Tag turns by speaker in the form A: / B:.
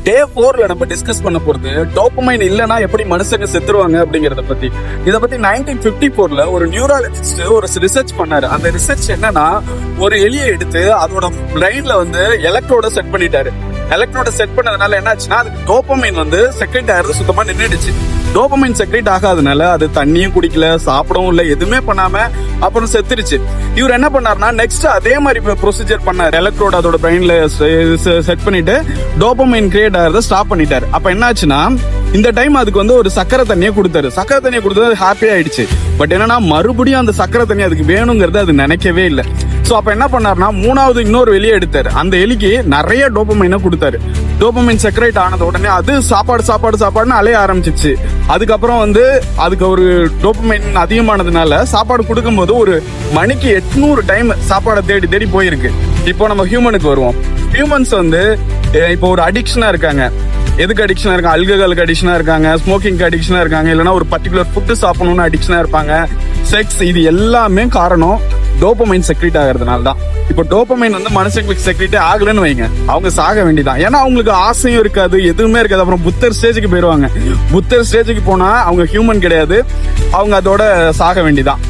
A: டே 4ல நம்ம டிஸ்கஸ் பண்ண போறது டோபமைன் இல்லனா எப்படி மனுஷங்க செத்துருவாங்க அப்படிங்கறத பத்தி. இத பத்தி 1954ல ஒரு நியூராலஜிஸ்ட் ஒரு ரிசர்ச் பண்ணாரு. அந்த ரிசர்ச் என்னன்னா, ஒரு எலியை எடுத்து அதோட பிரெயின்ல வந்து எலக்ட்ரோட செட் பண்ணிட்டாரு. எலக்ட்ரோட செட் பண்ணதுனால என்ன ஆச்சுன்னா, அதுக்கு டோபமைன் வந்து செக்ரெட் ஆகிறது சுத்தமா நின்றுடுச்சு. டோபமைன் செக்ரெட் ஆகாதனால அது தண்ணியும் குடிக்கல, சாப்பிடவும் இல்லை, எதுவுமே பண்ணாம அப்புறம் செத்துருச்சு. இவர் என்ன பண்ணாருன்னா, நெக்ஸ்ட் அதே மாதிரி ப்ரொசீஜர் பண்ணாரு. எலக்ட்ரோட அதோட பிரெயின்ல செட் பண்ணிட்டு டோபமைன் கிரியேட் ஆகிறத ஸ்டாப் பண்ணிட்டாரு. அப்ப என்ன ஆச்சுன்னா, இந்த டைம் அதுக்கு வந்து ஒரு சக்கரை தண்ணியை கொடுத்தாரு. சக்கரை தண்ணியை கொடுத்தது ஹாப்பி ஆயிடுச்சு. பட் என்னன்னா, மறுபடியும் அந்த சக்கரை தண்ணி அதுக்கு வேணுங்கிறது அது நினைக்கவே இல்லை. சோ அப்ப என்ன பண்ணாருன்னா, மூணாவது இன்னொரு எலியை எடுத்தாரு. அந்த எலிக்கு நிறைய டோபமைனை கொடுத்தாரு. டோபமைன் செக்ரேட் ஆனது உடனே அது சாப்பாடுன்னு அலைய ஆரம்பிச்சிச்சு. அதுக்கப்புறம் வந்து அதுக்கு ஒரு டோபமைன் அதிகமானதுனால சாப்பாடு கொடுக்கும் போது ஒரு மணிக்கு 800 டைம் சாப்பாடை தேடி தேடி போயிருக்கு. இப்போ நம்ம ஹியூமனுக்கு வருவோம். ஹியூமன்ஸ் வந்து இப்போ ஒரு அடிக்ஷனா இருக்காங்க. எதுக்கு அடிக்ஷனா இருக்காங்க? அல்கஹாலுக்கு அடிக்ஷனா இருக்காங்க, ஸ்மோக்கிங்க்கு அடிக்ஷனா இருக்காங்க, இல்லைன்னா ஒரு பர்டிகுலர் ஃபுட்டு சாப்பிடணும்னு அடிக்ஷனா இருப்பாங்க, செக்ஸ். இது எல்லாமே காரணம் டோபமைன் செக்ரேட் ஆகிறதுனால தான். இப்போ டோபமைன் வந்து மனுஷங்களுக்கு செக்ரேட் ஆகலன்னு வைங்க, அவங்க சாக வேண்டியதான். ஏன்னா அவங்களுக்கு ஆசையும் இருக்காது, எதுவுமே இருக்காது. அப்புறம் புத்தர் ஸ்டேஜுக்கு போயிடுவாங்க. புத்தர் ஸ்டேஜுக்கு போனா அவங்க ஹியூமன் கிடையாது, அவங்க அதோட சாக வேண்டியதான்.